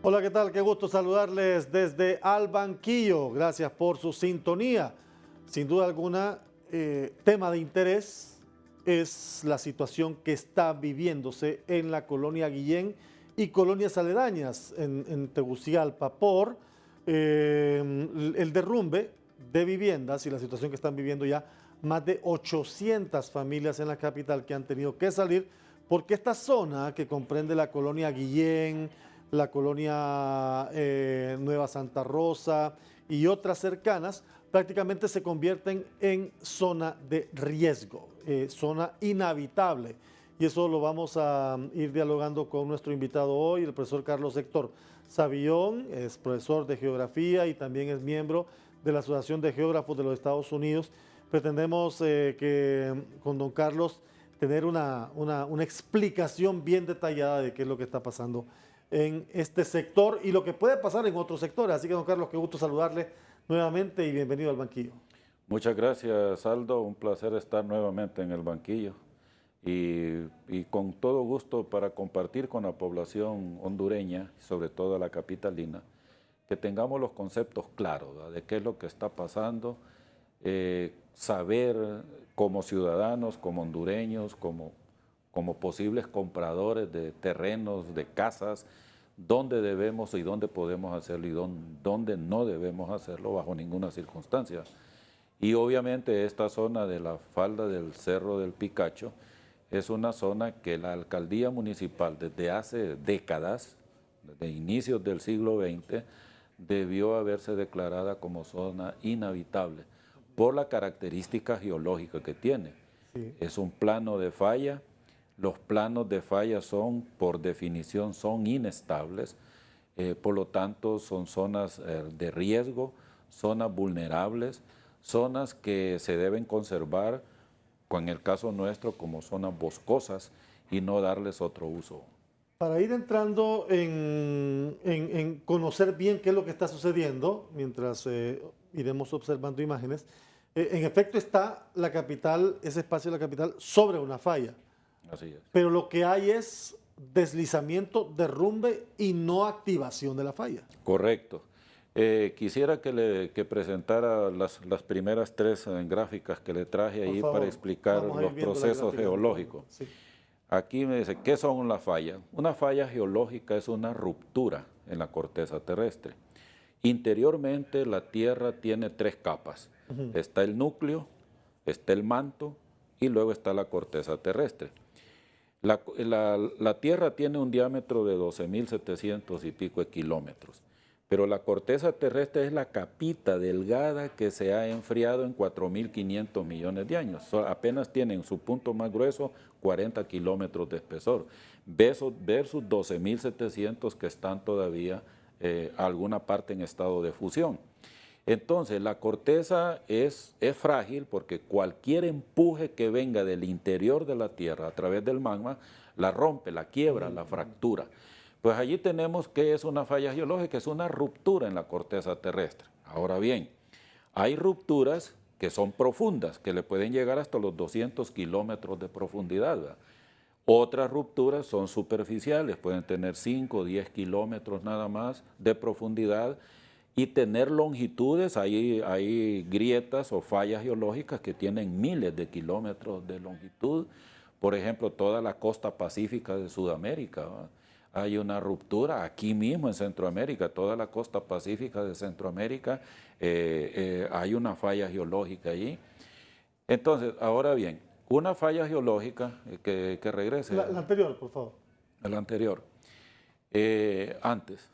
Hola, ¿qué tal? Qué gusto saludarles desde Al Banquillo. Gracias por su sintonía. Sin duda alguna, tema de interés es la situación que está viviéndose en la colonia Guillén y colonias aledañas en Tegucigalpa por el derrumbe de viviendas y la situación que están viviendo ya más de 800 familias en la capital que han tenido que salir porque esta zona que comprende la colonia Guillén, la colonia Nueva Santa Rosa y otras cercanas, prácticamente se convierten en zona de riesgo, zona inhabitable. Y eso lo vamos a ir dialogando con nuestro invitado hoy, el profesor Carlos Héctor Savillón, es profesor de geografía y también es miembro de la Asociación de Geógrafos de los Estados Unidos. Pretendemos que con don Carlos tener una explicación bien detallada de qué es lo que está pasando en este sector y lo que puede pasar en otros sectores. Así que, don Carlos, qué gusto saludarle nuevamente y bienvenido al banquillo. Muchas gracias, Aldo. Un placer estar nuevamente en el banquillo y con todo gusto para compartir con la población hondureña, sobre todo la capitalina, que tengamos los conceptos claros, ¿verdad?, de qué es lo que está pasando, saber como ciudadanos, como hondureños, como posibles compradores de terrenos, de casas, dónde debemos y dónde podemos hacerlo y dónde no debemos hacerlo bajo ninguna circunstancia. Y obviamente esta zona de la falda del Cerro del Picacho es una zona que la alcaldía municipal desde hace décadas, desde inicios del siglo XX, debió haberse declarada como zona inhabitable por la característica geológica que tiene. Sí. Es un plano de falla. Los planos de falla son, por definición, son inestables, por lo tanto son zonas de riesgo, zonas vulnerables, zonas que se deben conservar, en el caso nuestro, como zonas boscosas y no darles otro uso. Para ir entrando en conocer bien qué es lo que está sucediendo, mientras iremos observando imágenes, en efecto está la capital, ese espacio de la capital, sobre una falla. Así es. Pero lo que hay es deslizamiento, derrumbe y no activación de la falla. Correcto. Quisiera que presentara las primeras tres gráficas que le traje ahí para explicar los procesos geológicos. Sí. Aquí me dice, ¿qué son las fallas? Una falla geológica es una ruptura en la corteza terrestre. Interiormente la Tierra tiene tres capas. Está el núcleo, está el manto y luego está la corteza terrestre. La Tierra tiene un diámetro de 12.700 y pico de kilómetros, pero la corteza terrestre es la capita delgada que se ha enfriado en 4.500 millones de años. Apenas tiene en su punto más grueso 40 kilómetros de espesor, versus 12.700 que están todavía alguna parte en estado de fusión. Entonces, la corteza es frágil porque cualquier empuje que venga del interior de la Tierra a través del magma la rompe, la quiebra, la fractura. Pues allí tenemos que es una falla geológica, es una ruptura en la corteza terrestre. Ahora bien, hay rupturas que son profundas, que le pueden llegar hasta los 200 kilómetros de profundidad, ¿verdad? Otras rupturas son superficiales, pueden tener 5 o 10 kilómetros nada más de profundidad y tener longitudes, hay grietas o fallas geológicas que tienen miles de kilómetros de longitud. Por ejemplo, toda la costa pacífica de Sudamérica, ¿verdad? Hay una ruptura aquí mismo en Centroamérica, toda la costa pacífica de Centroamérica, hay una falla geológica allí. Entonces, ahora bien, una falla geológica, que regrese. La anterior, por favor. La anterior. Antes.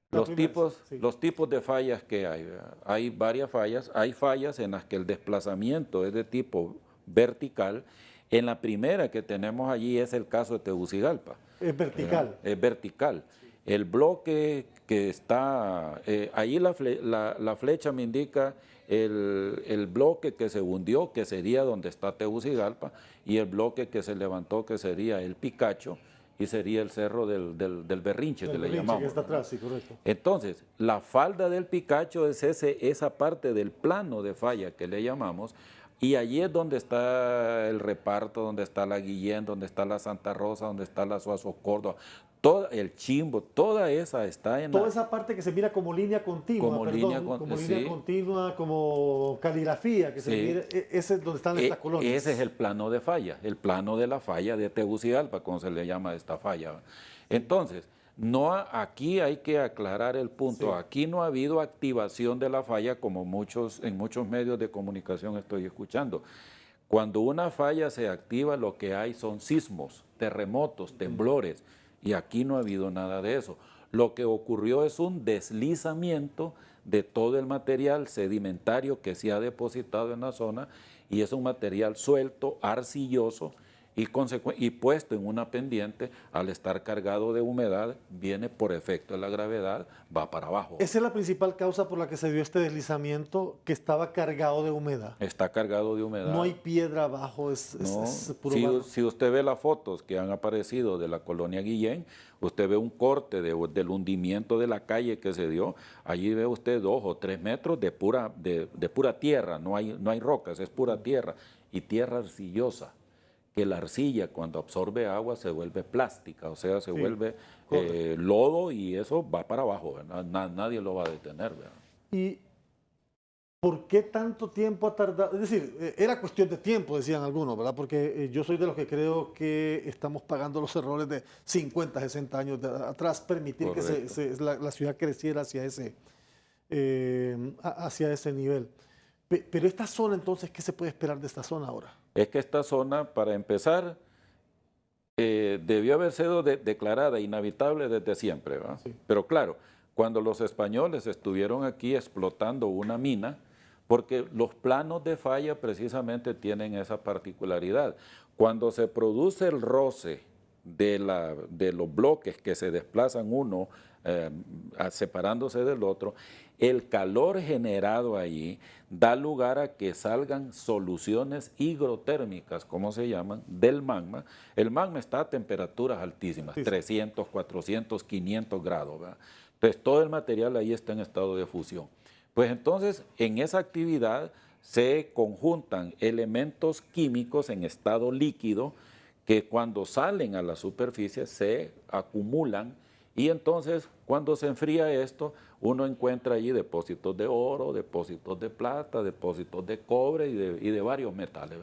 Los tipos de fallas que hay. Hay varias fallas. Hay fallas en las que el desplazamiento es de tipo vertical. En la primera que tenemos allí es el caso de Tegucigalpa. Es vertical. Es vertical. Sí. El bloque que está, ahí la flecha me indica el bloque que se hundió, que sería donde está Tegucigalpa, y el bloque que se levantó, que sería el Picacho, y sería el cerro del Berrinche, que le llamamos. Que está atrás, sí, correcto. Entonces, la falda del Picacho es esa parte del plano de falla que le llamamos, y allí es donde está el reparto, donde está la Guillén, donde está la Santa Rosa, donde está la Suazo Córdoba. todo el Chimbo, toda esa está en Toda esa parte que se mira como línea continua, como perdón, línea, como línea sí, continua, como caligrafía, que se sí. mira, ese es donde están estas colonias. Ese es el plano de falla, el plano de la falla de Tegucigalpa, como se le llama a esta falla. Entonces, aquí hay que aclarar el punto. Sí. Aquí no ha habido activación de la falla como en muchos medios de comunicación estoy escuchando. Cuando una falla se activa, lo que hay son sismos, terremotos, temblores, y aquí no ha habido nada de eso. Lo que ocurrió es un deslizamiento de todo el material sedimentario que se ha depositado en la zona, y es un material suelto, arcilloso, y puesto en una pendiente, al estar cargado de humedad, viene por efecto de la gravedad, va para abajo. Esa es la principal causa por la que se dio este deslizamiento, que estaba cargado de humedad. Está cargado de humedad. No hay piedra abajo, es puro barro. Si usted ve las fotos que han aparecido de la colonia Guillén, usted ve un corte del hundimiento de la calle que se dio, allí ve usted 2 o 3 metros de pura tierra, no hay rocas, es pura tierra, y tierra arcillosa, que la arcilla cuando absorbe agua se vuelve plástica, o sea, se vuelve lodo, y eso va para abajo, nadie lo va a detener, ¿verdad? ¿Y por qué tanto tiempo ha tardado? Es decir, era cuestión de tiempo, decían algunos, ¿verdad? Porque yo soy de los que creo que estamos pagando los errores de 50, 60 años atrás, permitir Correcto. que la ciudad creciera hacia ese nivel. Pero esta zona, entonces, ¿qué se puede esperar de esta zona ahora? Es que esta zona, para empezar, debió haber sido declarada inhabitable desde siempre, ¿verdad? Sí. Pero claro, cuando los españoles estuvieron aquí explotando una mina, porque los planos de falla precisamente tienen esa particularidad. Cuando se produce el roce de los bloques que se desplazan uno separándose del otro, el calor generado allí da lugar a que salgan soluciones higrotérmicas, como se llaman, del magma. El magma está a temperaturas altísimas, sí. 300, 400, 500 grados, ¿verdad? Entonces todo el material ahí está en estado de fusión. Pues entonces en esa actividad se conjuntan elementos químicos en estado líquido que cuando salen a la superficie se acumulan, y entonces cuando se enfría esto, uno encuentra allí depósitos de oro, depósitos de plata, depósitos de cobre y de varios metales.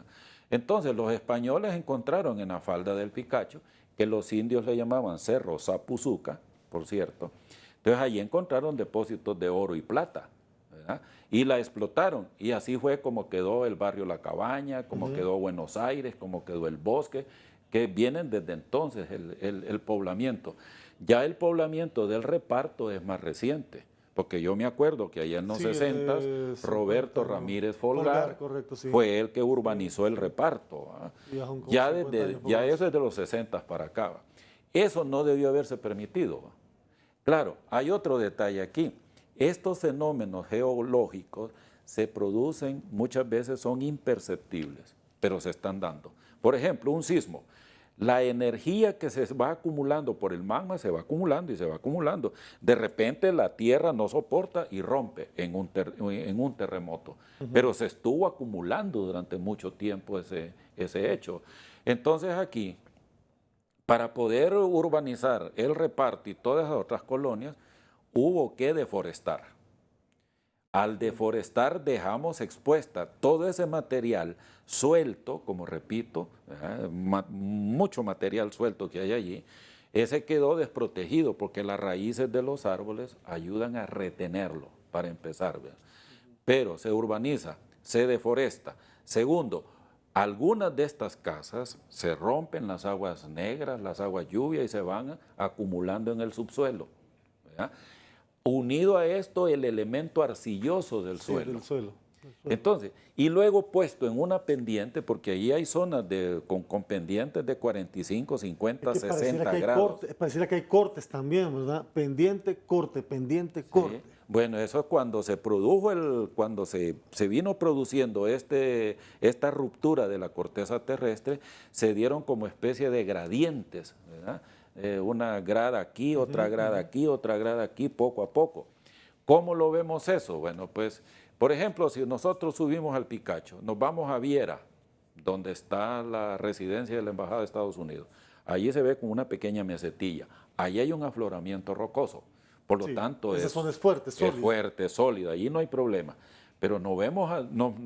Entonces los españoles encontraron en la falda del Picacho, que los indios le llamaban Cerro Zapuzuca, por cierto. Entonces allí encontraron depósitos de oro y plata, ¿verdad? Y la explotaron, y así fue como quedó el barrio La Cabaña, como quedó Buenos Aires, como quedó el Bosque, que vienen desde entonces el poblamiento. Ya el poblamiento del Reparto es más reciente, porque yo me acuerdo que allá en los 60, Roberto Ramírez Folgar, correcto, sí, fue el que urbanizó el Reparto. Ya eso es de los 60 para acá. Eso no debió haberse permitido. Claro, hay otro detalle aquí. Estos fenómenos geológicos se producen, muchas veces son imperceptibles, pero se están dando. Por ejemplo, un sismo. La energía que se va acumulando por el magma se va acumulando y se va acumulando. De repente la tierra no soporta y rompe en un terremoto. Pero se estuvo acumulando durante mucho tiempo ese hecho. Entonces aquí, para poder urbanizar el Reparto y todas las otras colonias, hubo que deforestar. Al deforestar dejamos expuesta todo ese material suelto, como repito, mucho material suelto que hay allí, ese quedó desprotegido porque las raíces de los árboles ayudan a retenerlo, para empezar, ¿verdad? Pero se urbaniza, se deforesta. Segundo, algunas de estas casas se rompen las aguas negras, las aguas lluvia, y se van acumulando en el subsuelo, ¿verdad? Unido a esto el elemento arcilloso del suelo. Del suelo. Entonces, y luego puesto en una pendiente, porque ahí hay zonas con pendientes de 45, 50, 60 grados. Pareciera que hay cortes también, ¿verdad? Pendiente, corte, pendiente, corte. Sí. Bueno, eso es cuando se produjo, cuando se vino produciendo esta ruptura de la corteza terrestre, se dieron como especie de gradientes, ¿verdad? Una grada aquí, otra grada aquí, otra grada aquí, poco a poco. ¿Cómo lo vemos eso? Bueno, pues, por ejemplo, si nosotros subimos al Picacho, nos vamos a Viera, donde está la residencia de la Embajada de Estados Unidos. Allí se ve como una pequeña mesetilla. ahí hay un afloramiento rocoso. Por lo Sí, tanto, esa zona es fuerte, es sólida. fuerte, sólida, allí no hay problema. Pero nos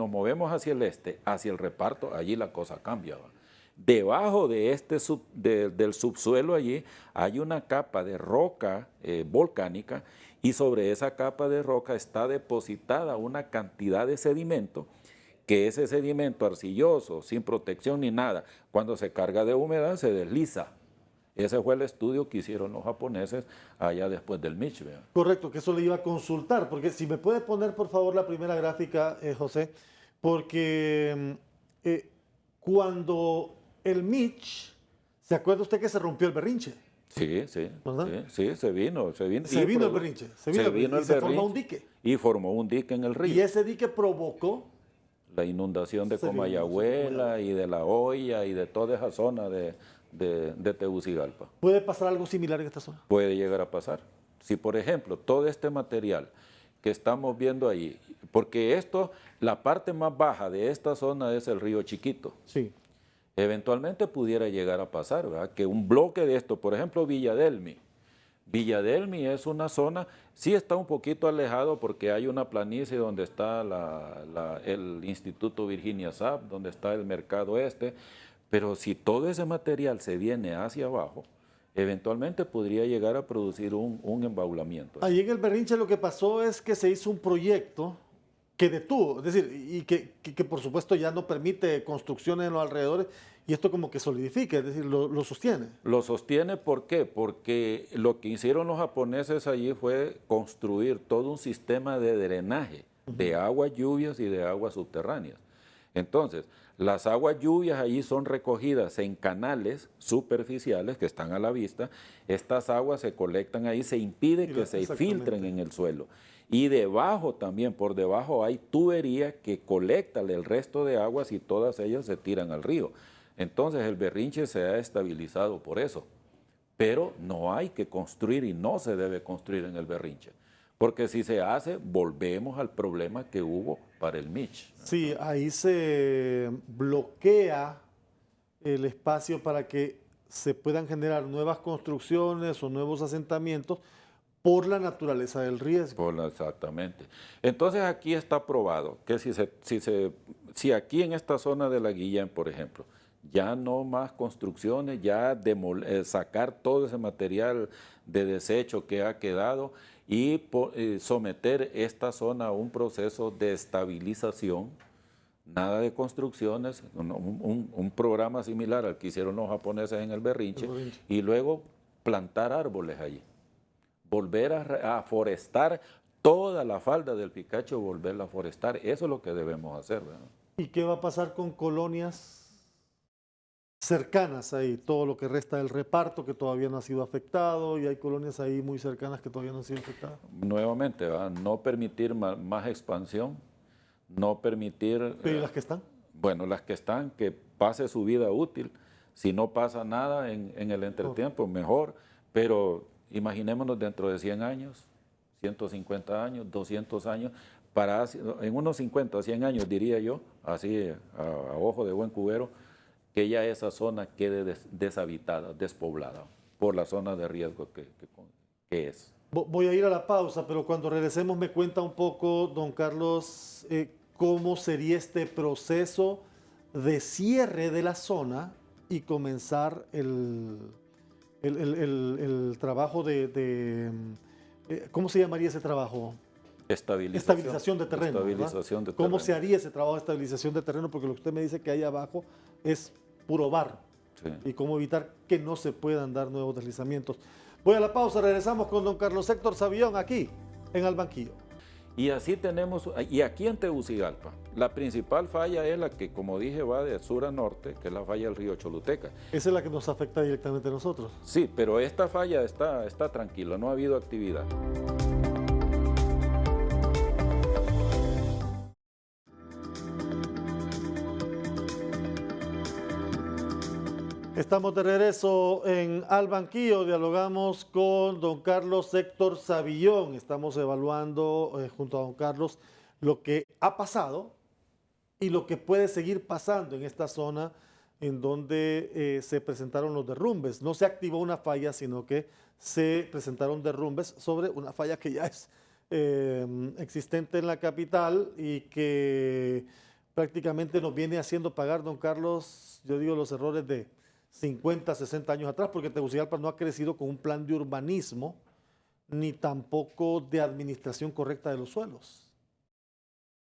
movemos hacia el este, hacia el reparto, allí la cosa cambia. ¿Va? Debajo de del subsuelo allí hay una capa de roca volcánica y sobre esa capa de roca está depositada una cantidad de sedimento, que ese sedimento arcilloso, sin protección ni nada, cuando se carga de humedad se desliza. Ese fue el estudio que hicieron los japoneses allá después del Mitch. ¿Verdad? Correcto, que eso le iba a consultar, porque si me puede poner por favor la primera gráfica, José, porque cuando el Mitch, ¿se acuerda usted que se rompió el berrinche? Sí, sí, ¿Verdad? sí, se vino. Se vino el berrinche, se vino el y se berrinche formó un dique. y formó un dique en el río. Y ese dique provocó La inundación de Se vino, Comayagüela y de La Hoya y de toda esa zona de Tegucigalpa. ¿Puede pasar algo similar en esta zona? Puede llegar a pasar. Si, por ejemplo, todo este material que estamos viendo ahí, porque esto, la parte más baja de esta zona es el río Chiquito. Sí. Eventualmente pudiera llegar a pasar, ¿verdad? Que un bloque de esto, por ejemplo, Villadelmi. Villadelmi es una zona, sí está un poquito alejado porque hay una planicie donde está el Instituto Virginia Sapp, donde está el mercado este, pero si todo ese material se viene hacia abajo, eventualmente podría llegar a producir un embaulamiento. Ahí en el berrinche lo que pasó es que se hizo un proyecto que detuvo, es decir, y que por supuesto ya no permite construcciones en los alrededores, y esto como que solidifica, es decir, lo sostiene. Lo sostiene, ¿por qué? Porque lo que hicieron los japoneses allí fue construir todo un sistema de drenaje de aguas lluvias y de aguas subterráneas. Entonces, las aguas lluvias allí son recogidas en canales superficiales que están a la vista. Estas aguas se colectan ahí, se impide que se filtren en el suelo. Y debajo también, por debajo hay tubería que colecta el resto de aguas y todas ellas se tiran al río. Entonces el berrinche se ha estabilizado por eso. Pero no hay que construir y no se debe construir en el berrinche. Porque si se hace, volvemos al problema que hubo para el Mitch. Sí, ahí se bloquea el espacio para que se puedan generar nuevas construcciones o nuevos asentamientos por la naturaleza del riesgo. Exactamente. Entonces aquí está probado que si aquí en esta zona de la Guillén, por ejemplo, ya no más construcciones, ya sacar todo ese material de desecho que ha quedado y someter esta zona a un proceso de estabilización, nada de construcciones, un programa similar al que hicieron los japoneses en el berrinche, y luego plantar árboles allí, volver a forestar toda la falda del Picacho, volverla a forestar, eso es lo que debemos hacer, ¿verdad? ¿Y qué va a pasar con colonias cercanas ahí? Todo lo que resta del reparto que todavía no ha sido afectado, y hay colonias ahí muy cercanas que todavía no han sido afectadas. Nuevamente, ¿verdad? No permitir más expansión, no permitir... ¿Pero las que están? Bueno, las que están, que pase su vida útil. Si no pasa nada en el entretiempo, mejor. Pero imaginémonos dentro de 100 años, 150 años, 200 años, en unos 50 o 100 años, diría yo, así a ojo de buen cubero, que ya esa zona quede deshabitada, despoblada, por la zona de riesgo que es. Voy a ir a la pausa, pero cuando regresemos me cuenta un poco, don Carlos, cómo sería este proceso de cierre de la zona y comenzar el trabajo ¿cómo se llamaría ese trabajo? Estabilización de terreno. Estabilización de ¿Cómo terreno. se haría ese trabajo de estabilización de terreno? Porque lo que usted me dice que hay abajo es puro barro. Sí. Y cómo evitar que no se puedan dar nuevos deslizamientos. Voy a la pausa, regresamos con don Carlos Héctor Sabión aquí en Al Banquillo. Y así tenemos, y aquí en Tegucigalpa, la principal falla es la que, como dije, va de sur a norte, que es la falla del río Choluteca. Esa es la que nos afecta directamente a nosotros. Sí, pero esta falla está tranquila, no ha habido actividad. Estamos de regreso en Al Banquillo, dialogamos con don Carlos Héctor Savillón. Estamos evaluando junto a don Carlos lo que ha pasado y lo que puede seguir pasando en esta zona en donde se presentaron los derrumbes. No se activó una falla, sino que se presentaron derrumbes sobre una falla que ya es existente en la capital y que prácticamente nos viene haciendo pagar, don Carlos, yo digo, los errores de 50, 60 años atrás, porque Tegucigalpa no ha crecido con un plan de urbanismo ni tampoco de administración correcta de los suelos.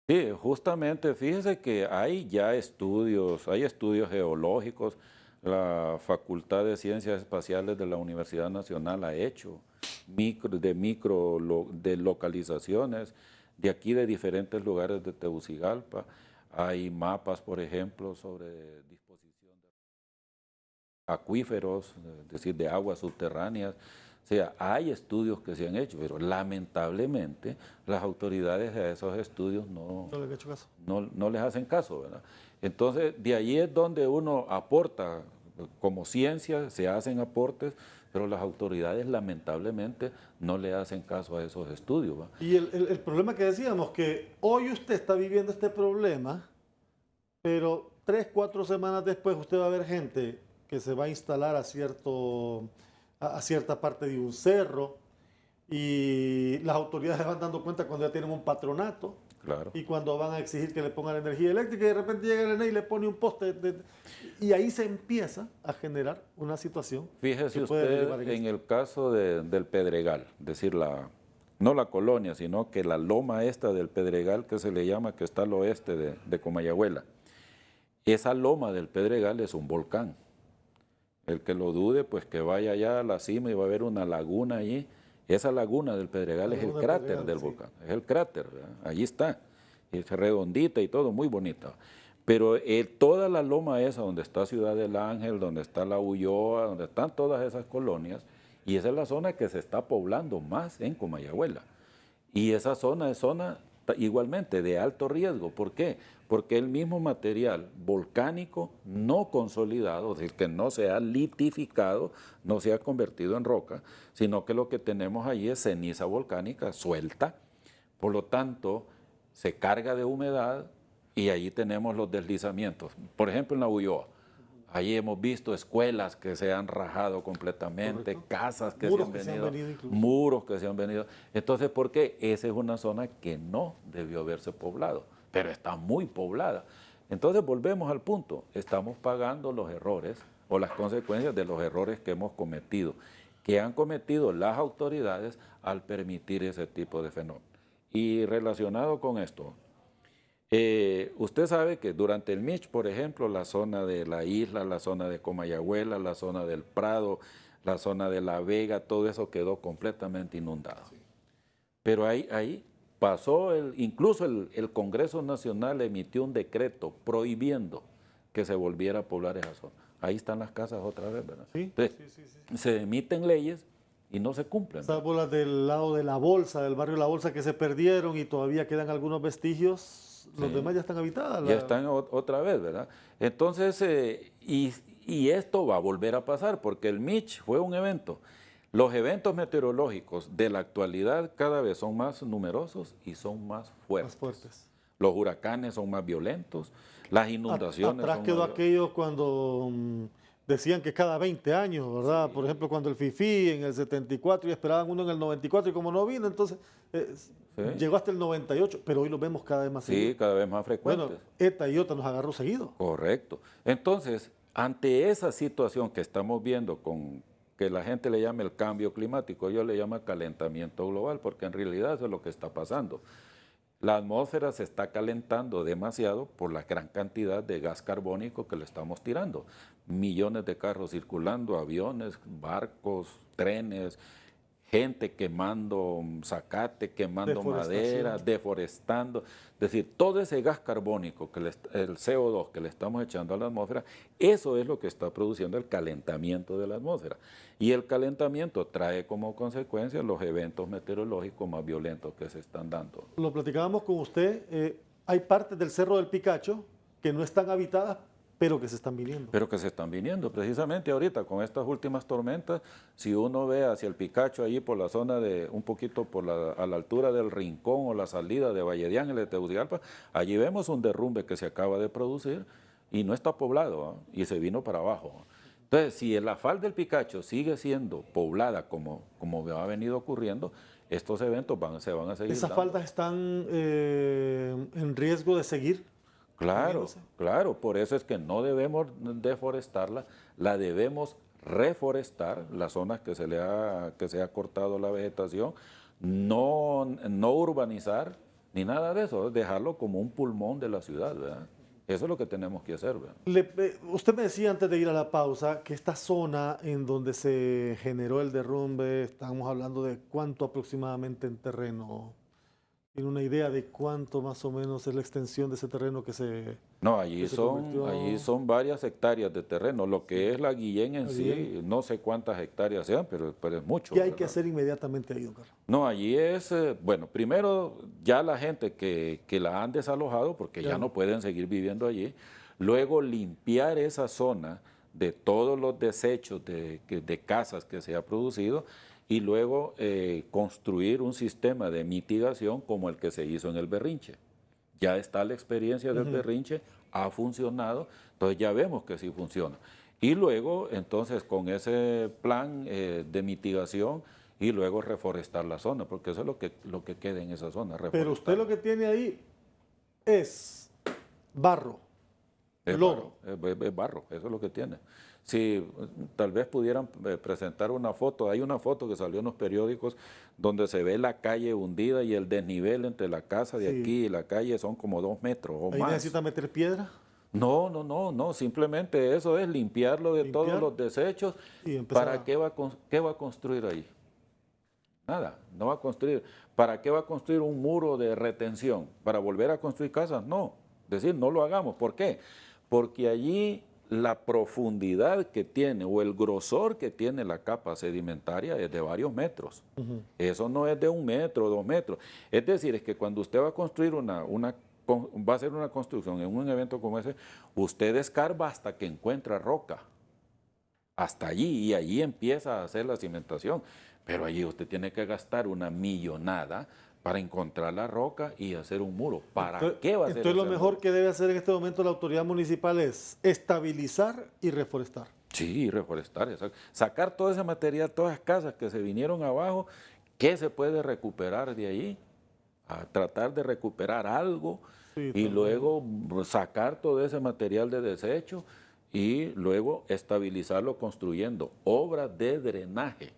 Sí, justamente, fíjese que hay ya estudios, hay estudios geológicos, la Facultad de Ciencias Espaciales de la Universidad Nacional ha hecho de localizaciones de aquí de diferentes lugares de Tegucigalpa. Hay mapas, por ejemplo, sobre disposición de acuíferos, es decir, de aguas subterráneas. O sea, hay estudios que se han hecho, pero lamentablemente las autoridades a esos estudios No le he hecho caso. no les hacen caso, ¿verdad? Entonces, de ahí es donde uno aporta, como ciencia se hacen aportes, pero las autoridades lamentablemente no le hacen caso a esos estudios, ¿va? Y el problema que decíamos, que hoy usted está viviendo este problema, pero 3, 4 semanas después usted va a ver gente que se va a instalar a cierta parte de un cerro y las autoridades se van dando cuenta cuando ya tienen un patronato. Claro. Y cuando van a exigir que le pongan energía eléctrica y de repente llega el ENE y le pone un poste. Y ahí se empieza a generar una situación. Fíjese que puede derivar usted en esto. el caso del Pedregal, es decir, no la colonia, sino que la loma esta del Pedregal que se le llama, que está al oeste de Comayagüela. Esa loma del Pedregal es un volcán. El que lo dude, pues que vaya allá a la cima y va a ver una laguna allí. Esa laguna del Pedregal es el cráter del volcán, es el cráter, ¿verdad? Allí está, es redondita y todo, muy bonita. Pero toda la loma esa, donde está Ciudad del Ángel, donde está La Ulloa, donde están todas esas colonias, y esa es la zona que se está poblando más en Comayagüela. Y esa zona es zona igualmente de alto riesgo. ¿Por qué? Porque el mismo material volcánico no consolidado, es decir, que no se ha litificado, no se ha convertido en roca, sino que lo que tenemos allí es ceniza volcánica suelta, por lo tanto se carga de humedad y allí tenemos los deslizamientos. Por ejemplo, en La Ulloa, allí hemos visto escuelas que se han rajado completamente, correcto, casas que muros se han venido incluso. muros que se han venido. Entonces, ¿por qué? Esa es una zona que no debió haberse poblado, pero está muy poblada. Entonces, volvemos al punto, estamos pagando los errores o las consecuencias de los errores que hemos cometido, que han cometido las autoridades al permitir ese tipo de fenómenos. Y relacionado con esto, usted sabe que durante el Mitch, por ejemplo, la zona de la isla, la zona de Comayagüela, la zona del Prado, la zona de La Vega, todo eso quedó completamente inundado. Sí. Pero ahí pasó, incluso el Congreso Nacional emitió un decreto prohibiendo que se volviera a poblar esa zona. Ahí están las casas otra vez, ¿verdad? Sí, entonces, sí. Se emiten leyes y no se cumplen. Salvo las del lado de La Bolsa, del barrio La Bolsa, que se perdieron y todavía quedan algunos vestigios. Los demás ya están habitadas. Ya están otra vez, ¿verdad? Entonces, y esto va a volver a pasar porque el Mitch fue un evento. Los eventos meteorológicos de la actualidad cada vez son más numerosos y son más fuertes. Los huracanes son más violentos, las inundaciones atrás quedó aquello cuando decían que cada 20 años, ¿verdad? Sí. Por ejemplo, cuando el FIFI en el 74 y esperaban uno en el 94 y como no vino, entonces sí. Llegó hasta el 98, pero hoy lo vemos cada vez más seguido. Sí, cada vez más frecuentes. Bueno, ETA y OTA nos agarró seguido. Correcto. Entonces, ante esa situación que estamos viendo con que la gente le llama el cambio climático, yo le llamo calentamiento global, porque en realidad eso es lo que está pasando. La atmósfera se está calentando demasiado por la gran cantidad de gas carbónico que le estamos tirando. Millones de carros circulando, aviones, barcos, trenes, gente quemando zacate, quemando madera, deforestando. Es decir, todo ese gas carbónico, el CO2 que le estamos echando a la atmósfera, eso es lo que está produciendo el calentamiento de la atmósfera. Y el calentamiento trae como consecuencia los eventos meteorológicos más violentos que se están dando. Lo platicábamos con usted, hay partes del Cerro del Picacho que no están habitadas, pero que se están viniendo. Pero que se están viniendo, precisamente ahorita con estas últimas tormentas, si uno ve hacia el Picacho, allí por la zona de, un poquito a la altura del Rincón o la salida de Valle de Ángeles de Tegucigalpa, allí vemos un derrumbe que se acaba de producir, y no está poblado, ¿ah? Y se vino para abajo. Entonces, si la falda del Picacho sigue siendo poblada como ha venido ocurriendo, estos eventos se van a seguir ¿Esas dando. faldas están en riesgo de seguir? Claro, moviéndose? claro, por eso es que no debemos deforestarla, la debemos reforestar, las zonas que se ha cortado la vegetación, no urbanizar ni nada de eso, dejarlo como un pulmón de la ciudad, ¿verdad? Eso es lo que tenemos que hacer, ¿verdad? Usted me decía antes de ir a la pausa que esta zona en donde se generó el derrumbe, estamos hablando de cuánto aproximadamente en terreno. ¿Tiene una idea de cuánto más o menos es la extensión de ese terreno que se, No, que se convirtió? allí son varias hectáreas de terreno. Lo que es la Guillén en La sí, Guillén. no sé cuántas hectáreas sean, pero es mucho. ¿Qué hay que ¿verdad? hacer inmediatamente ahí, don Carlos? No, allí es, bueno, primero ya la gente que la han desalojado, porque ya Ya. no pueden seguir viviendo allí, luego limpiar esa zona de todos los desechos de casas que se ha producido y luego construir un sistema de mitigación como el que se hizo en el Berrinche. Ya está la experiencia del Berrinche, ha funcionado, entonces ya vemos que sí funciona. Y luego, entonces, con ese plan de mitigación y luego reforestar la zona, porque eso es lo que queda en esa zona. Pero usted lo que tiene ahí es barro, Es lodo. barro, es barro, eso es lo que tiene. Si tal vez pudieran presentar una foto, hay una foto que salió en los periódicos donde se ve la calle hundida y el desnivel entre la casa de Sí. aquí y la calle son como 2 metros o Ahí más. necesita meter piedra No, simplemente eso es limpiarlo de todos Limpiar los desechos. y empezar ¿Para a- qué va a construir ahí? Nada, no va a construir. ¿Para qué va a construir un muro de retención? ¿Para volver a construir casas? No, es decir, no lo hagamos. ¿Por qué? Porque allí la profundidad que tiene o el grosor que tiene la capa sedimentaria es de varios metros. Eso no es de 1 metro, 2 metros. Es decir, es que cuando usted va a construir va a hacer una construcción en un evento como ese, usted escarba hasta que encuentra roca. Hasta allí, y allí empieza a hacer la cimentación. Pero allí usted tiene que gastar una millonada para encontrar la roca y hacer un muro. ¿Para qué va a hacer Entonces lo ese mejor muro? que debe hacer en este momento la autoridad municipal es estabilizar y reforestar. Sí, reforestar, exacto. Sacar todo ese material, todas las casas que se vinieron abajo, ¿qué se puede recuperar de ahí? A tratar de recuperar algo Sí, y también. luego sacar todo ese material de desecho y luego estabilizarlo construyendo obras de drenaje,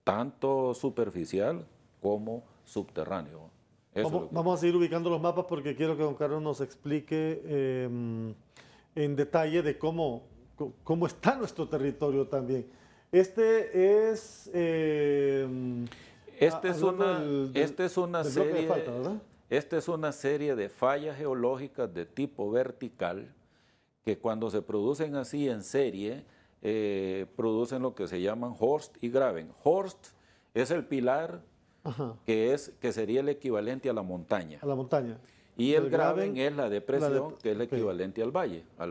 tanto superficial como subterráneo. Eso es lo que- Vamos a seguir ubicando los mapas porque quiero que don Carlos nos explique en detalle de cómo está nuestro territorio también. Este es... Esta es hablando una, esta es una del bloque de serie, falta, ¿verdad? esta es una serie de fallas geológicas de tipo vertical que cuando se producen así en serie, producen lo que se llaman horst y graben. Horst es el pilar Ajá, que sería el equivalente a la montaña. a la montaña. Y el El graben graben, es la depresión, que es el ok. equivalente al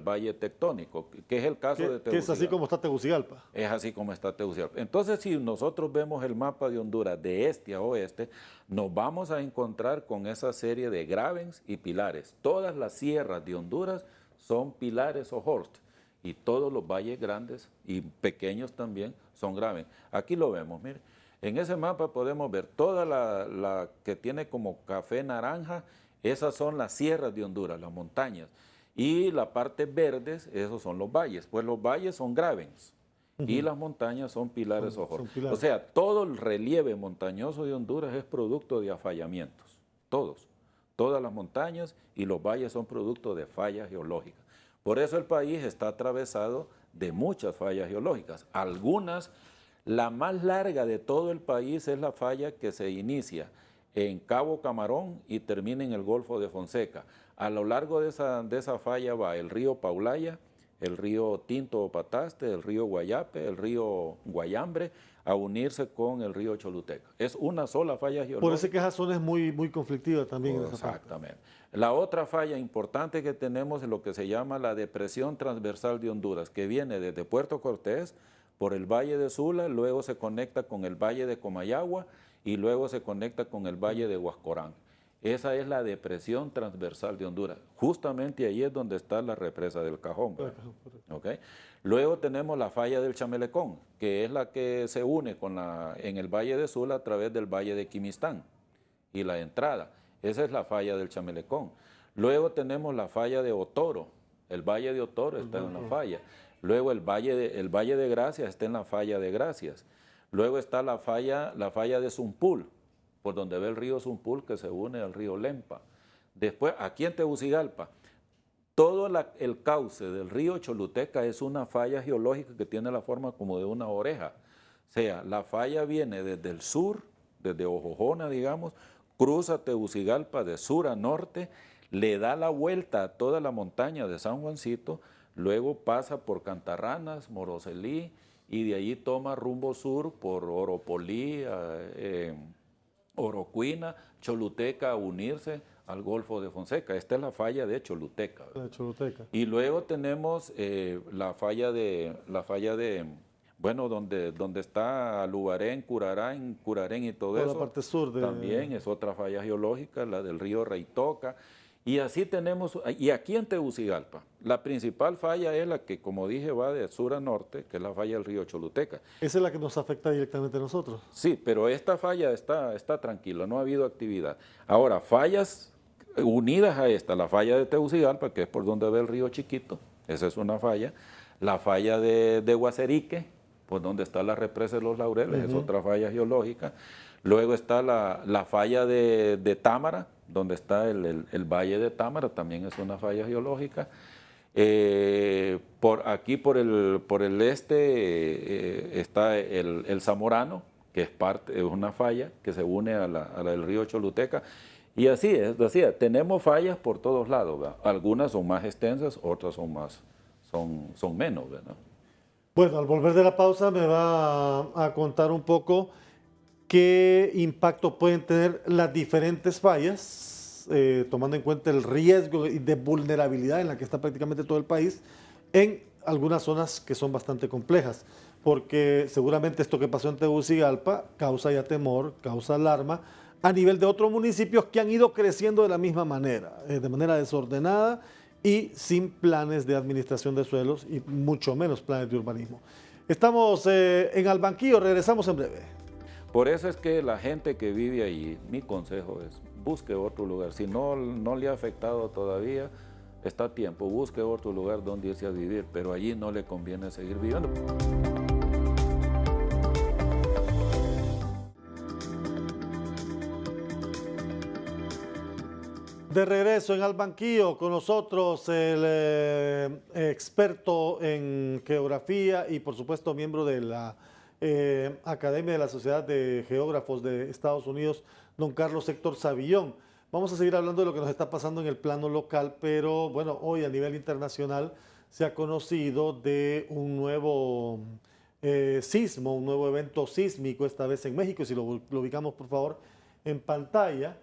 valle tectónico, que es el caso de Que es así Tegucigalpa. como está Tegucigalpa. Es así como está Tegucigalpa. Entonces, si nosotros vemos el mapa de Honduras de este a oeste, nos vamos a encontrar con esa serie de gravens y pilares. Todas las sierras de Honduras son pilares o horst, y todos los valles grandes y pequeños también son graven. Aquí lo vemos, mire. En ese mapa podemos ver toda la que tiene como café naranja, esas son las sierras de Honduras, las montañas. Y la parte verdes, esos son los valles. Pues los valles son gravens y las montañas son pilares o Son horst. pilares. O sea, todo el relieve montañoso de Honduras es producto de afallamientos. Todos. Todas las montañas y los valles son producto de fallas geológicas. Por eso el país está atravesado de muchas fallas geológicas. Algunas, la más larga de todo el país es la falla que se inicia en Cabo Camarón y termina en el Golfo de Fonseca. A lo largo de esa falla va el río Paulaya, el río Tinto o Pataste, el río Guayape, el río Guayambre, a unirse con el río Choluteca. Es una sola falla geológica. Por eso es que esa zona es muy conflictiva también. En esa parte. Exactamente. La otra falla importante que tenemos es lo que se llama la depresión transversal de Honduras, que viene desde Puerto Cortés por el Valle de Sula, luego se conecta con el Valle de Comayagua y luego se conecta con el Valle de Huascorán. Esa es la depresión transversal de Honduras. Justamente ahí es donde está la represa del Cajón. ¿Okay? Luego tenemos la falla del Chamelecón, que es la que se une en el Valle de Sula a través del Valle de Quimistán y la entrada. Esa es la falla del Chamelecón. Luego tenemos la falla de Otoro. El Valle de Otoro está en la falla. Luego el Valle de Gracias está en la falla de Gracias. Luego está la falla de Zumpul, por donde ve el río Zumpul que se une al río Lempa. Después, aquí en Tegucigalpa, todo el cauce del río Choluteca es una falla geológica que tiene la forma como de una oreja. O sea, la falla viene desde el sur, desde Ojojona, digamos, cruza Tegucigalpa de sur a norte, le da la vuelta a toda la montaña de San Juancito, luego pasa por Cantarranas, Moroselí, y de allí toma rumbo sur por Oropolí, Orocuina, Choluteca, a unirse al Golfo de Fonseca. Esta es la falla de Choluteca. Y luego tenemos la falla de bueno, donde está Lubarén, Curarén y todo eso. La parte sur también es otra falla geológica, la del río Reitoca. Y así tenemos, y aquí en Tegucigalpa, la principal falla es la que, como dije, va de sur a norte, que es la falla del río Choluteca. Esa es la que nos afecta directamente a nosotros. Sí, pero esta falla está tranquila, no ha habido actividad. Ahora, fallas unidas a esta, la falla de Tegucigalpa, que es por donde ve el río Chiquito, esa es una falla. La falla de Guacerique, por donde está la represa de los Laureles, es otra falla geológica. Luego está la falla de Támara, donde está el Valle de Támara, también es una falla geológica. Aquí por el este está el Zamorano, que es una falla que se une a la del río Choluteca. Y así es, tenemos fallas por todos lados, ¿verdad? Algunas son más extensas, otras son menos, ¿verdad? Bueno, al volver de la pausa me va a contar un poco qué impacto pueden tener las diferentes fallas, tomando en cuenta el riesgo de vulnerabilidad en la que está prácticamente todo el país, en algunas zonas que son bastante complejas, porque seguramente esto que pasó en Tegucigalpa causa ya temor, causa alarma, a nivel de otros municipios que han ido creciendo de la misma manera, de manera desordenada y sin planes de administración de suelos y mucho menos planes de urbanismo. Estamos en Al Banquillo, regresamos en breve. Por eso es que la gente que vive ahí, mi consejo es, busque otro lugar. Si no le ha afectado todavía, está a tiempo, busque otro lugar donde irse a vivir, pero allí no le conviene seguir viviendo. De regreso en Al Banquillo, con nosotros el experto en geografía y por supuesto miembro de la Academia de la Sociedad de Geógrafos de Estados Unidos, don Carlos Héctor Savillón. Vamos a seguir hablando de lo que nos está pasando en el plano local, pero bueno, hoy a nivel internacional se ha conocido de un nuevo sismo, un nuevo evento sísmico, esta vez en México. Si lo ubicamos por favor en pantalla.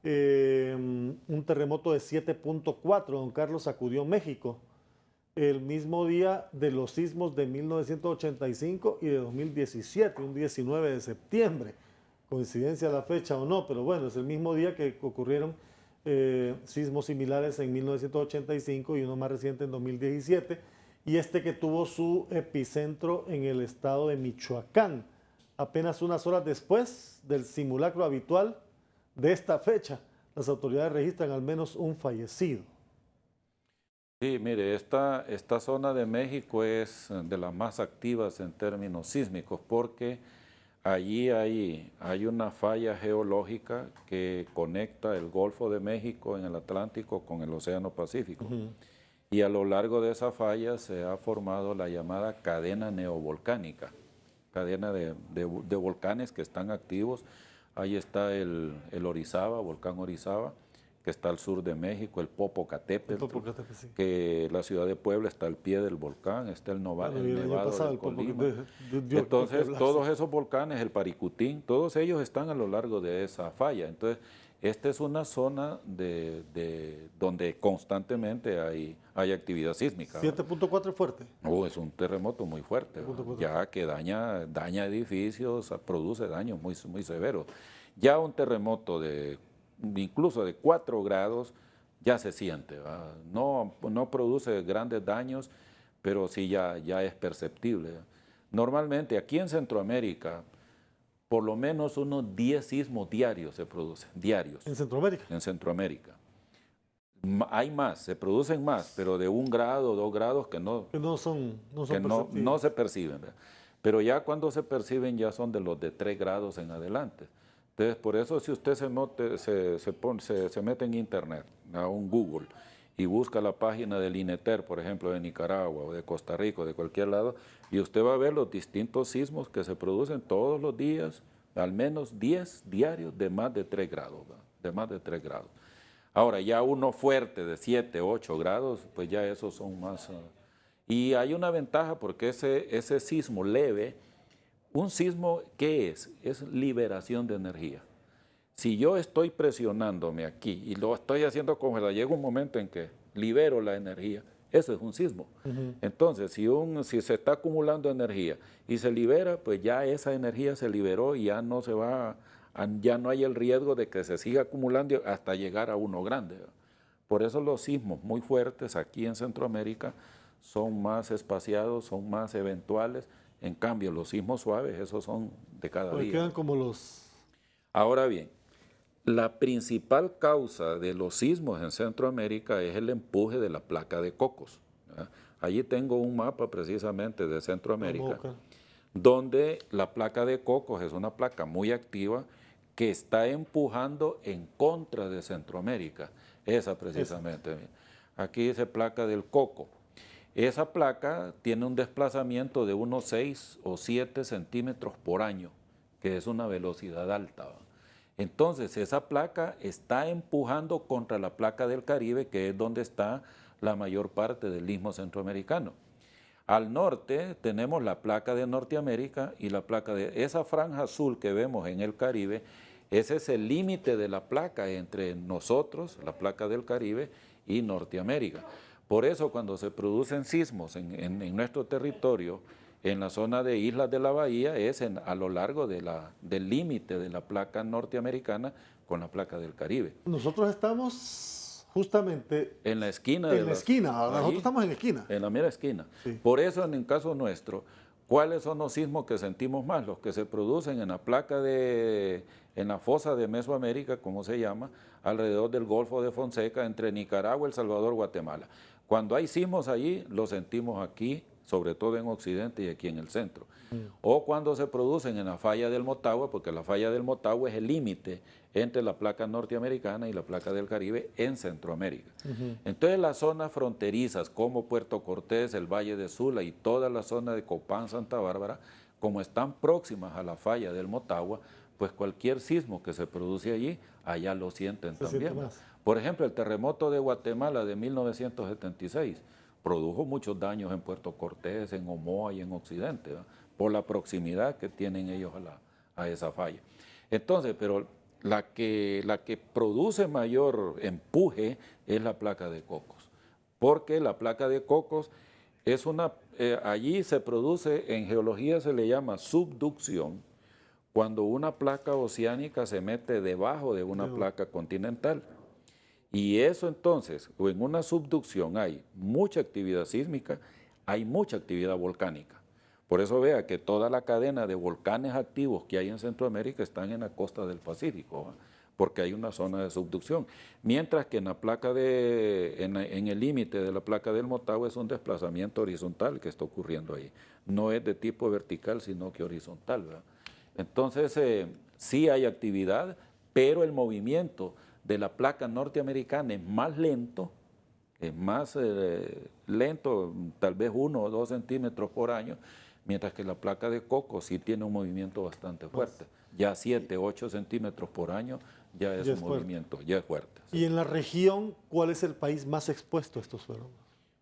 Un terremoto de 7.4, don Carlos, sacudió México el mismo día de los sismos de 1985 y de 2017, un 19 de septiembre. Coincidencia la fecha o no, pero bueno, es el mismo día que ocurrieron sismos similares en 1985 y uno más reciente en 2017, y este que tuvo su epicentro en el estado de Michoacán, apenas unas horas después del simulacro habitual de esta fecha. Las autoridades registran al menos un fallecido. Sí, mire, esta zona de México es de las más activas en términos sísmicos porque allí hay una falla geológica que conecta el Golfo de México en el Atlántico con el Océano Pacífico. Y a lo largo de esa falla se ha formado la llamada cadena neovolcánica, cadena de volcanes que están activos. Ahí está el Orizaba, volcán Orizaba, que está al sur de México, el Popocatépetl, sí. Que la ciudad de Puebla está al pie del volcán, está el Nevado del Colima. Entonces, todos esos volcanes, el Paricutín, todos ellos están a lo largo de esa falla. Entonces, esta es una zona donde constantemente hay actividad sísmica. 7.4 es fuerte. Es un terremoto muy fuerte, ya que daña edificios, produce daños muy severos. Ya un terremoto de incluso de 4 grados, ya se siente, ¿va? No, no produce grandes daños, pero sí ya es perceptible. Normalmente aquí en Centroamérica, por lo menos unos 10 sismos diarios se producen, diarios. ¿En Centroamérica? En Centroamérica. Hay más, se producen más, pero de 1 grado, 2 grados que no son que no se perciben, ¿verdad? Pero ya cuando se perciben ya son de los de 3 grados en adelante. Entonces, por eso si usted se mete en internet, a un Google, y busca la página del INETER, por ejemplo, de Nicaragua o de Costa Rica o de cualquier lado, y usted va a ver los distintos sismos que se producen todos los días, al menos 10 diarios de más de 3 grados, ¿verdad? De más de 3 grados. Ahora, ya uno fuerte de 7, 8 grados, pues ya esos son más... y hay una ventaja porque ese sismo leve, un sismo, ¿qué es? Es liberación de energía. Si yo estoy presionándome aquí y lo estoy haciendo congelar, llega un momento en que libero la energía, eso es un sismo. Entonces, si se está acumulando energía y se libera, pues ya esa energía se liberó y ya no se va... ya no hay el riesgo de que se siga acumulando hasta llegar a uno grande. Por eso los sismos muy fuertes aquí en Centroamérica son más espaciados, son más eventuales. En cambio, los sismos suaves, esos son de cada día. Quedan como los... Ahora bien, la principal causa de los sismos en Centroamérica es el empuje de la placa de Cocos, ¿verdad? Allí tengo un mapa precisamente de Centroamérica, donde la placa de Cocos es una placa muy activa que está empujando en contra de Centroamérica, esa precisamente. Aquí dice placa del Coco. Esa placa tiene un desplazamiento de unos 6 o 7 centímetros por año, que es una velocidad alta, ¿va? Entonces, esa placa está empujando contra la placa del Caribe, que es donde está la mayor parte del istmo centroamericano. Al norte tenemos la placa de Norteamérica y la placa de... esa franja azul que vemos en el Caribe, ese es el límite de la placa entre nosotros, la placa del Caribe, y Norteamérica. Por eso cuando se producen sismos en nuestro territorio, en la zona de Islas de la Bahía, es a lo largo del límite de la placa norteamericana con la placa del Caribe. Nosotros estamos justamente... en la esquina. En la esquina, nosotros estamos en la esquina. En la mera esquina. Sí. Por eso en el caso nuestro, ¿cuáles son los sismos que sentimos más? Los que se producen en la placa en la fosa de Mesoamérica, como se llama, alrededor del Golfo de Fonseca, entre Nicaragua, El Salvador, Guatemala. Cuando hay sismos allí, los sentimos aquí, sobre todo en Occidente y aquí en el centro. O cuando se producen en la falla del Motagua, porque la falla del Motagua es el límite entre la placa norteamericana y la placa del Caribe en Centroamérica. Entonces las zonas fronterizas como Puerto Cortés, el Valle de Sula y toda la zona de Copán, Santa Bárbara, como están próximas a la falla del Motagua, pues cualquier sismo que se produce allí, allá lo sienten también. Por ejemplo, el terremoto de Guatemala de 1976 produjo muchos daños en Puerto Cortés, en Omoa y en Occidente, ¿verdad? Por la proximidad que tienen ellos a esa falla. Entonces, pero la que produce mayor empuje es la placa de Cocos, porque la placa de Cocos es allí se produce, en geología se le llama subducción, cuando una placa oceánica se mete debajo de una placa continental. Y eso entonces, o en una subducción hay mucha actividad sísmica, hay mucha actividad volcánica. Por eso vea que toda la cadena de volcanes activos que hay en Centroamérica están en la costa del Pacífico, ¿va? Porque hay una zona de subducción. Mientras que en la placa en el límite de la placa del Motagua es un desplazamiento horizontal que está ocurriendo ahí. No es de tipo vertical, sino que horizontal, ¿verdad? Entonces, sí hay actividad, pero el movimiento de la placa norteamericana es más lento, tal vez 1 o 2 centímetros por año, mientras que la placa de Cocos sí tiene un movimiento bastante fuerte. Ya 7, 8 centímetros por año ya es un movimiento, ya es fuerte. ¿Y en la región cuál es el país más expuesto a estos fenómenos?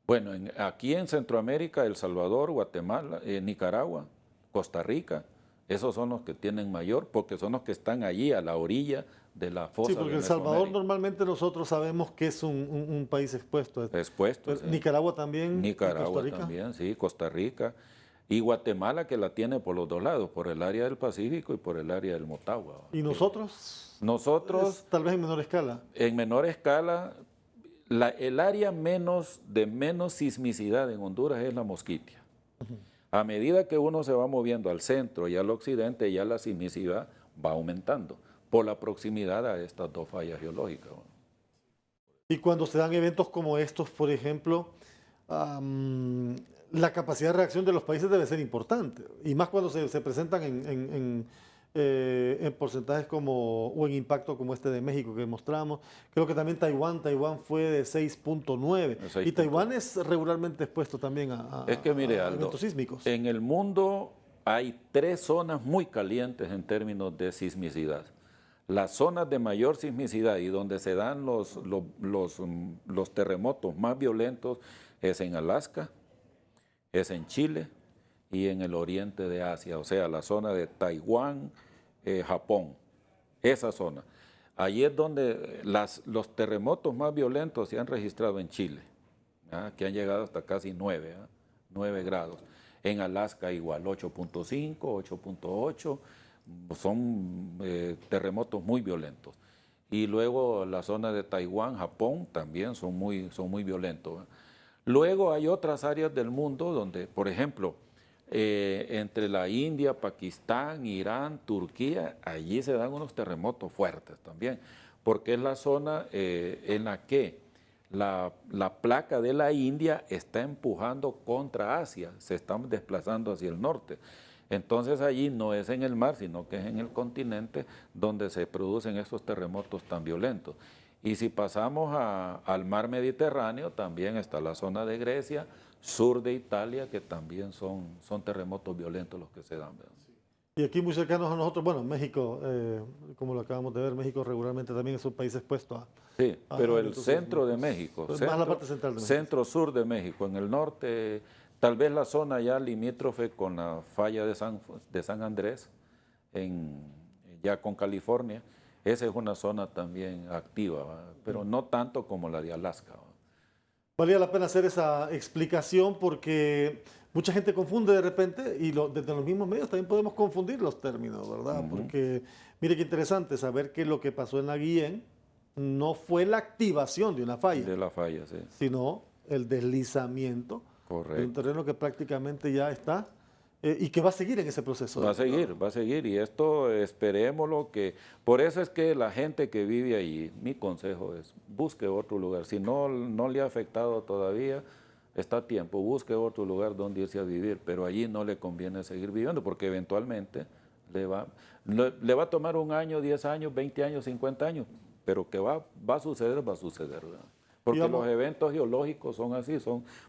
Bueno, aquí en Centroamérica, El Salvador, Guatemala, Nicaragua, Costa Rica, esos son los que tienen mayor, porque son los que están allí a la orilla de la fosa. Sí, porque El Salvador normalmente nosotros sabemos que es un país expuesto. Expuesto, sí. Nicaragua también. Nicaragua también, sí, Costa Rica. Y Guatemala que la tiene por los dos lados, por el área del Pacífico y por el área del Motagua. ¿Y nosotros? Nosotros, Tal vez en menor escala. en menor escala, el área de menos sismicidad en Honduras es la Mosquitia. A medida que uno se va moviendo al centro y al occidente, ya la sismicidad va aumentando por la proximidad a estas dos fallas geológicas. Y cuando se dan eventos como estos, por ejemplo, la capacidad de reacción de los países debe ser importante. Y más cuando se presentan en porcentajes o en impacto como este de México que mostramos. Creo que también Taiwán fue de 6.9. Y Taiwán es regularmente expuesto también es que, mire, a Aldo, eventos sísmicos. En el mundo hay 3 zonas muy calientes en términos de sismicidad. Las zonas de mayor sismicidad y donde se dan los terremotos más violentos es en Alaska, es en Chile y en el oriente de Asia, o sea, la zona de Taiwán, Japón, esa zona. Allí es donde los terremotos más violentos se han registrado en Chile, que han llegado hasta casi 9 grados. En Alaska igual, 8.5, 8.8. Son terremotos muy violentos. Y luego la zona de Taiwán, Japón, también son muy violentos. Luego hay otras áreas del mundo donde, por ejemplo, entre la India, Pakistán, Irán, Turquía, allí se dan unos terremotos fuertes también, porque es la zona en la que la placa de la India está empujando contra Asia, se están desplazando hacia el norte. Entonces allí no es en el mar, sino que es en el continente donde se producen estos terremotos tan violentos. Y si pasamos al mar Mediterráneo, también está la zona de Grecia, sur de Italia, que también son terremotos violentos los que se dan, ¿verdad? Y aquí muy cercanos a nosotros, bueno, México, como lo acabamos de ver, México regularmente también es un país expuesto a... Sí, pero el centro de México, más la parte central de México. Centro-sur de México, en el norte... Tal vez la zona ya limítrofe con la falla de San Andrés, ya con California, esa es una zona también activa, ¿verdad? Pero no tanto como la de Alaska, ¿verdad? Valía la pena hacer esa explicación porque mucha gente confunde de repente y desde los mismos medios también podemos confundir los términos, ¿verdad? Porque mire qué interesante saber que lo que pasó en la Guillén no fue la activación de una falla. De la falla, sí. Sino el deslizamiento. Correcto. De un terreno que prácticamente ya está y que va a seguir en ese proceso. Va a seguir y esto esperémoslo que... Por eso es que la gente que vive ahí, mi consejo es busque otro lugar. Si no le ha afectado todavía, está a tiempo, busque otro lugar donde irse a vivir, pero allí no le conviene seguir viviendo porque eventualmente le va a tomar 1 año, 10 años, 20 años, 50 años, pero que va a suceder, ¿verdad? Porque los eventos geológicos son así,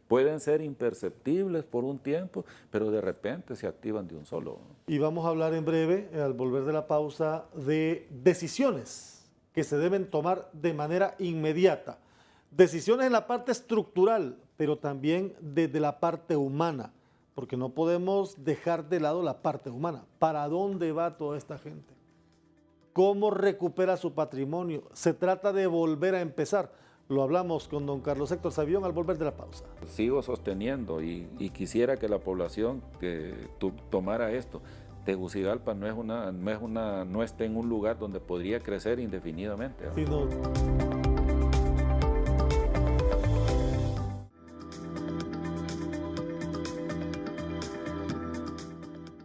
pueden ser imperceptibles por un tiempo, pero de repente se activan de un solo. Y vamos a hablar en breve, al volver de la pausa, de decisiones que se deben tomar de manera inmediata. Decisiones en la parte estructural, pero también desde la parte humana, porque no podemos dejar de lado la parte humana. ¿Para dónde va toda esta gente? ¿Cómo recupera su patrimonio? Se trata de volver a empezar. Lo hablamos con don Carlos Héctor Savión al volver de la pausa. Sigo sosteniendo y quisiera que la población tomara esto. Tegucigalpa no está en un lugar donde podría crecer indefinidamente. Sino...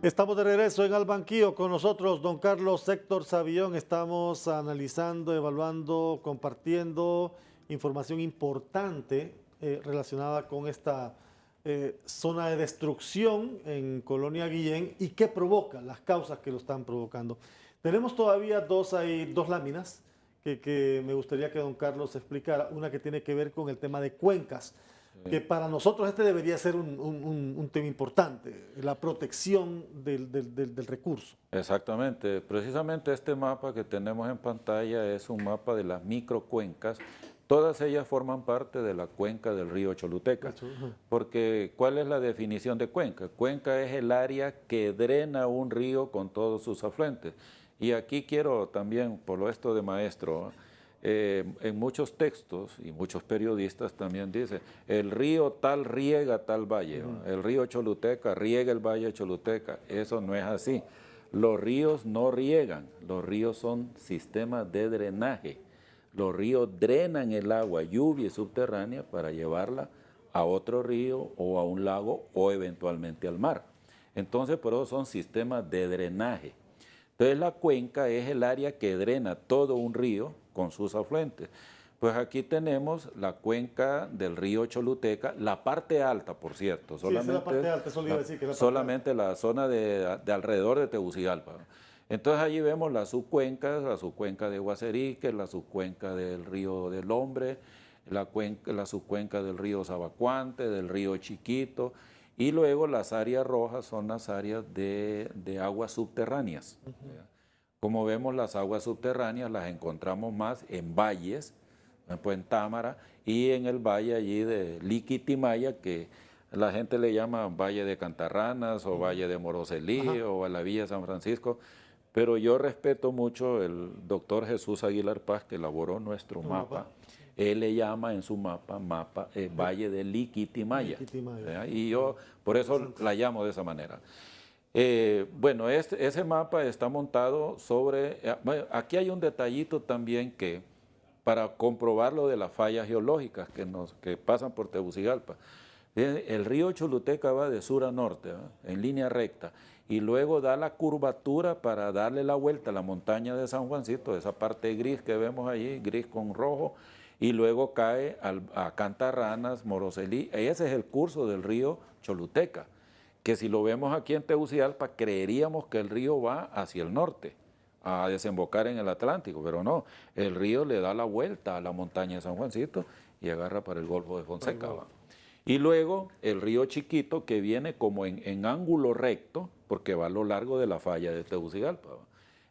Estamos de regreso en Al Banquillo con nosotros, don Carlos Héctor Savión. Estamos analizando, evaluando, compartiendo información importante relacionada con esta zona de destrucción en Colonia Guillén y qué provoca, las causas que lo están provocando. Tenemos todavía dos láminas que me gustaría que don Carlos explicara. Una que tiene que ver con el tema de cuencas, que para nosotros este debería ser un tema importante, la protección del recurso. Exactamente, precisamente este mapa que tenemos en pantalla es un mapa de las microcuencas. Todas ellas forman parte de la cuenca del río Choluteca, porque ¿cuál es la definición de cuenca? Cuenca es el área que drena un río con todos sus afluentes. Y aquí quiero también, por lo esto de maestro, en muchos textos y muchos periodistas también dicen, el río tal riega tal valle, el río Choluteca riega el valle de Choluteca. Eso no es así. Los ríos no riegan, los ríos son sistemas de drenaje. Los ríos drenan el agua, lluvia subterránea, para llevarla a otro río o a un lago o eventualmente al mar. Entonces, por eso son sistemas de drenaje. Entonces, la cuenca es el área que drena todo un río con sus afluentes. Pues aquí tenemos la cuenca del río Choluteca, la parte alta, por cierto. Solamente, sí, esa es la parte alta, eso le iba a decir que es la parte solamente alta. La zona de alrededor de Tegucigalpa. Entonces allí vemos las subcuencas, la subcuenca de Guaserique, la subcuenca del río del Hombre, la subcuenca del río Zabacuante, del río Chiquito, y luego las áreas rojas son las áreas de aguas subterráneas. Como vemos, las aguas subterráneas las encontramos más en valles, pues en Támara, y en el valle allí de Liquitimaya, que la gente le llama Valle de Cantarranas o Valle de Moroselí o a la Villa de San Francisco. Pero yo respeto mucho el doctor Jesús Aguilar Paz, que elaboró nuestro mapa. Él le llama en su mapa Valle de Liquitimaya. Y yo por eso la llamo de esa manera. Bueno, ese mapa está montado sobre... Bueno, aquí hay un detallito también que, para comprobar lo de las fallas geológicas que pasan por Tegucigalpa. El río Choluteca va de sur a norte, en línea recta, y luego da la curvatura para darle la vuelta a la montaña de San Juancito, esa parte gris que vemos allí, gris con rojo, y luego cae a Cantarranas, Moroselí. Ese es el curso del río Choluteca, que si lo vemos aquí en Tegucigalpa, creeríamos que el río va hacia el norte, a desembocar en el Atlántico, pero no, el río le da la vuelta a la montaña de San Juancito y agarra para el Golfo de Fonseca. Y luego el río Chiquito, que viene como en ángulo recto, porque va a lo largo de la falla de Tegucigalpa.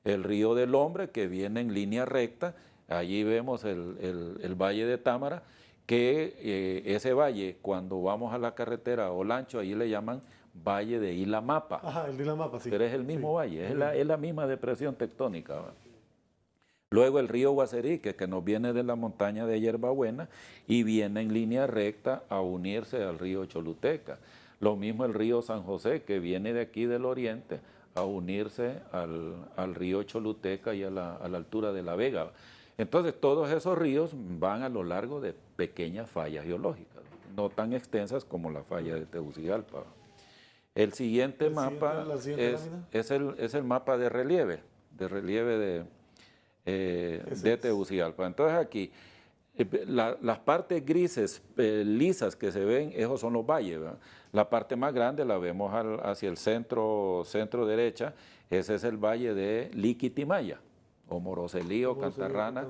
El río del Hombre, que viene en línea recta, allí vemos el valle de Támara, que ese valle, cuando vamos a la carretera Olancho, allí le llaman Valle de Ilamapa. Ajá, el de Ilamapa, sí. Pero es el mismo valle, es la misma depresión tectónica. Luego el río Guaserique, que nos viene de la montaña de Hierbabuena y viene en línea recta a unirse al río Choluteca. Lo mismo el río San José, que viene de aquí del oriente a unirse al río Choluteca y a la altura de La Vega. Entonces todos esos ríos van a lo largo de pequeñas fallas geológicas, no tan extensas como la falla de Tegucigalpa. El siguiente mapa es el mapa de relieve de Tegucigalpa. Entonces aquí, las partes grises, lisas que se ven, esos son los valles, ¿verdad? La parte más grande la vemos hacia el centro derecha, ese es el valle de Liquitimaya, o Moroselí o Cantarrana.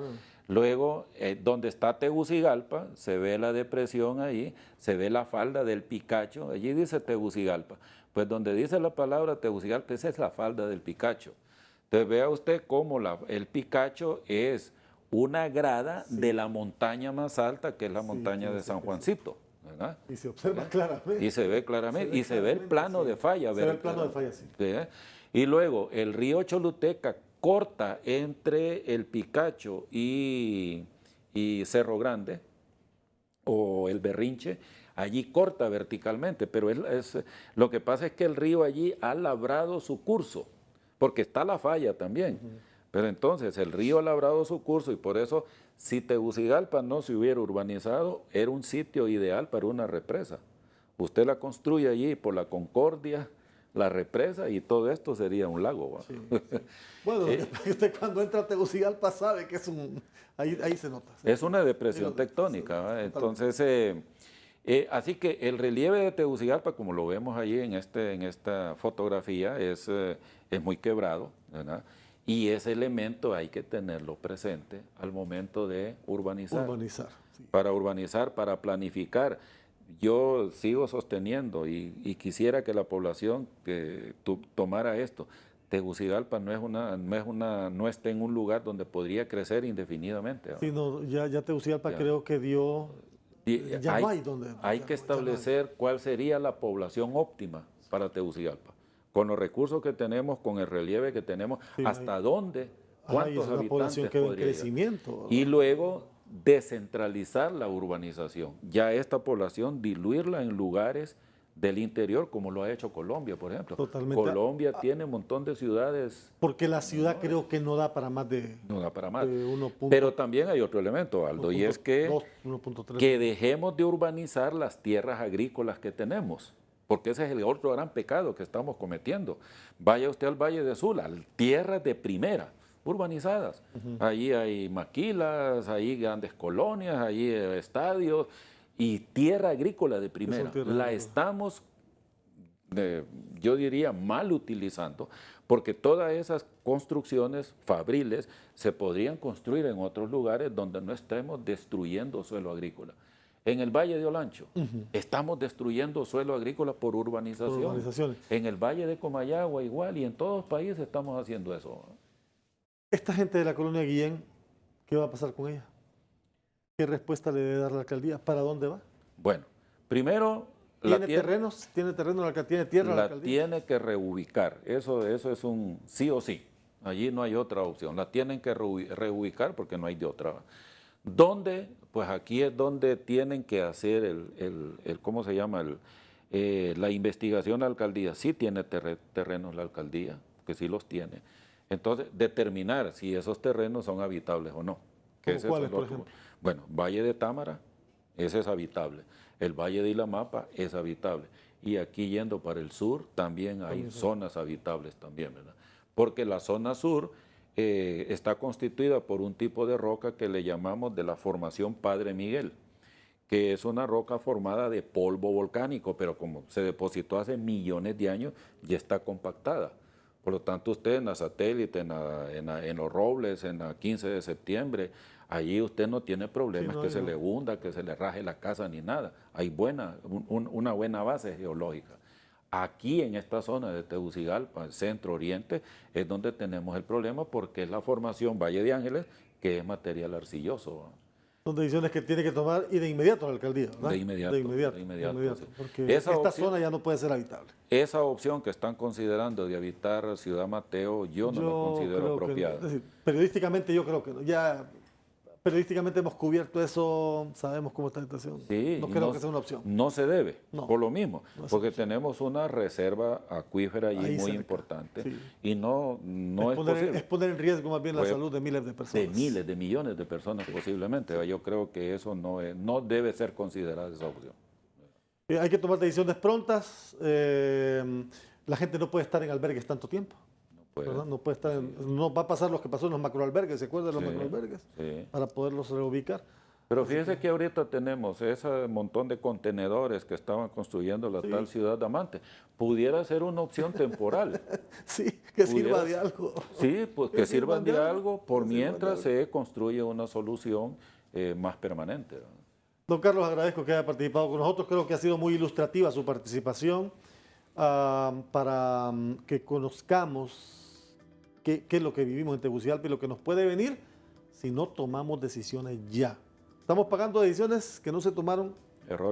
Luego, donde está Tegucigalpa, se ve la depresión ahí, se ve la falda del Picacho, allí dice Tegucigalpa. Pues donde dice la palabra Tegucigalpa, esa es la falda del Picacho. Entonces vea usted cómo el Picacho es una grada de la montaña más alta, que es la montaña de San Juancito, ¿verdad? Y se observa claramente. Y se ve claramente, y se ve el plano de falla. Se ve el plano de falla, sí. Y luego el río Choluteca corta entre el Picacho y Cerro Grande, o el Berrinche, allí corta verticalmente, pero lo que pasa es que el río allí ha labrado su curso, porque está la falla también. Pero entonces el río ha labrado su curso, y por eso, si Tegucigalpa no se hubiera urbanizado, era un sitio ideal para una represa. Usted la construye allí por la Concordia, la represa, y todo esto sería un lago. Sí, sí. Bueno, usted cuando entra a Tegucigalpa sabe que es ahí se nota. Es una depresión tectónica. Sí, entonces, así que el relieve de Tegucigalpa, como lo vemos allí en esta fotografía, es muy quebrado, ¿verdad? Y ese elemento hay que tenerlo presente al momento de urbanizar. Sí. Para urbanizar, para planificar. Yo sigo sosteniendo y quisiera que la población tomara esto. Tegucigalpa no está en un lugar donde podría crecer indefinidamente, ¿no? Sí, no, ya Tegucigalpa creo que dio... Ya no hay donde... Hay que establecer cuál sería la población óptima para Tegucigalpa. Con los recursos que tenemos, con el relieve que tenemos, hasta dónde Ajá, y es ¿Cuántos una población habitantes que va en podría llegar? crecimiento. Y luego descentralizar la urbanización. Ya esta población diluirla en lugares del interior, como lo ha hecho Colombia, por ejemplo. Totalmente. Colombia tiene un montón de ciudades. Porque la ciudad creo que no da para más de, No da para más. 1. Pero también hay otro elemento, Aldo, y es que 1.3. que dejemos de urbanizar las tierras agrícolas que tenemos, porque ese es el otro gran pecado que estamos cometiendo. Vaya usted al Valle de Sula, tierras de primera, urbanizadas. Ahí hay maquilas, ahí grandes colonias, ahí estadios y tierra agrícola de primera. La estamos, yo diría, mal utilizando, porque todas esas construcciones fabriles se podrían construir en otros lugares donde no estemos destruyendo suelo agrícola. En el Valle de Olancho estamos destruyendo suelo agrícola por urbanización. En el Valle de Comayagua igual, y en todos los países estamos haciendo eso. Esta gente de la colonia Guillén, ¿qué va a pasar con ella? ¿Qué respuesta le debe dar la alcaldía? ¿Para dónde va? Bueno, primero... ¿Tiene terrenos? ¿Tiene terreno la alcaldía? ¿Tiene tierra la alcaldía? Tiene que reubicar. Eso es un sí o sí. Allí no hay otra opción. La tienen que reubicar porque no hay de otra. ¿Dónde? Pues aquí es donde tienen que hacer ¿cómo se llama? La investigación la alcaldía. Sí tiene terrenos la alcaldía, que sí los tiene. Entonces, determinar si esos terrenos son habitables o no. ¿Cuáles, por ejemplo? Bueno, Valle de Támara, ese es habitable. El Valle de Ilamapa es habitable. Y aquí yendo para el sur también hay zonas habitables también, ¿verdad? Porque la zona sur está constituida por un tipo de roca que le llamamos de la formación Padre Miguel, que es una roca formada de polvo volcánico, pero como se depositó hace millones de años, ya está compactada. Por lo tanto, usted en la Satélite, en Los Robles, en la 15 de septiembre, allí usted no tiene problemas que se le hunda, que se le raje la casa ni nada. Hay una buena base geológica. Aquí en esta zona de Tegucigalpa, centro-oriente, es donde tenemos el problema porque es la formación Valle de Ángeles, que es material arcilloso. Son decisiones que tiene que tomar y de inmediato la alcaldía, ¿verdad? De inmediato. Sí. Porque esta zona ya no puede ser habitable. Esa opción que están considerando de habitar Ciudad Mateo, yo no la considero apropiada. Es decir, periodísticamente yo creo que no. Ya periodísticamente hemos cubierto eso, sabemos cómo está la situación. Sí, no creo que sea una opción. No se debe, por lo mismo, porque tenemos una reserva acuífera allí muy importante y no es posible. Es poner en riesgo más bien la salud de miles de personas. De miles, de millones de personas posiblemente. Yo creo que eso no debe ser considerada esa opción. Hay que tomar decisiones prontas. La gente no puede estar en albergues tanto tiempo. No puede estar no va a pasar lo que pasó en los macroalbergues, ¿se acuerdan de los macroalbergues? Sí. Para poderlos reubicar. Pero fíjese que ahorita tenemos ese montón de contenedores que estaban construyendo la tal ciudad de Amante. Pudiera ser una opción temporal. Sí, que sirva de algo. Sí, pues que sirvan de algo por mientras se construye una solución más permanente. Don Carlos, agradezco que haya participado con nosotros. Creo que ha sido muy ilustrativa su participación para que conozcamos qué es lo que vivimos en Tegucigalpa y lo que nos puede venir si no tomamos decisiones ya. Estamos pagando decisiones que no se tomaron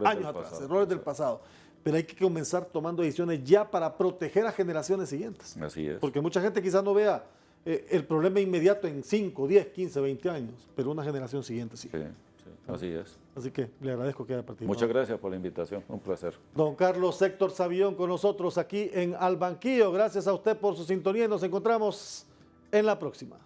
años atrás, errores del pasado. Pero hay que comenzar tomando decisiones ya para proteger a generaciones siguientes. Así es. Porque mucha gente quizás no vea el problema inmediato en 5, 10, 15, 20 años, pero una generación siguiente sí. Así es. Así que le agradezco que haya participado. Muchas gracias por la invitación, un placer. Don Carlos Héctor Sabión con nosotros aquí en Al Banquillo. Gracias a usted por su sintonía y nos encontramos en la próxima.